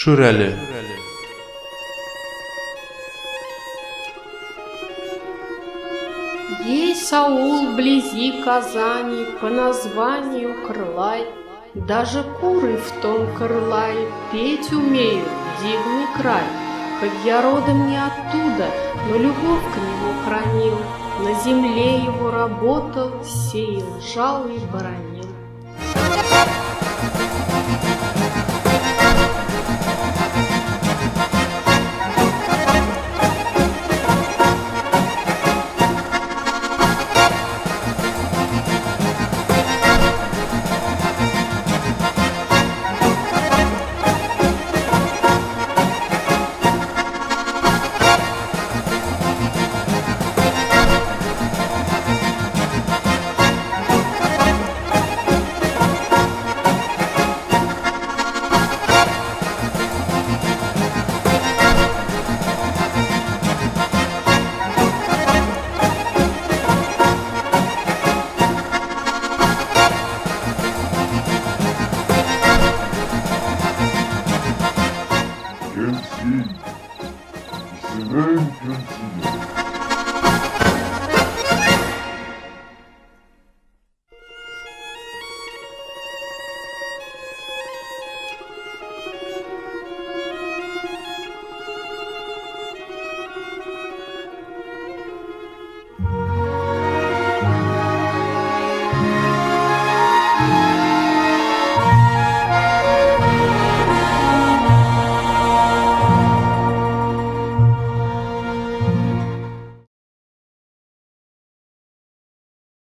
Төшүр әле. Есть аул вблизи Казани по названию Крылай. Даже куры в том Крылае петь умеют, дивный край. Хоть я родом не оттуда, но любовь к нему хранил. На земле его работал, сеял, жал и боронил. Кемсин, Исемэн Кемсин.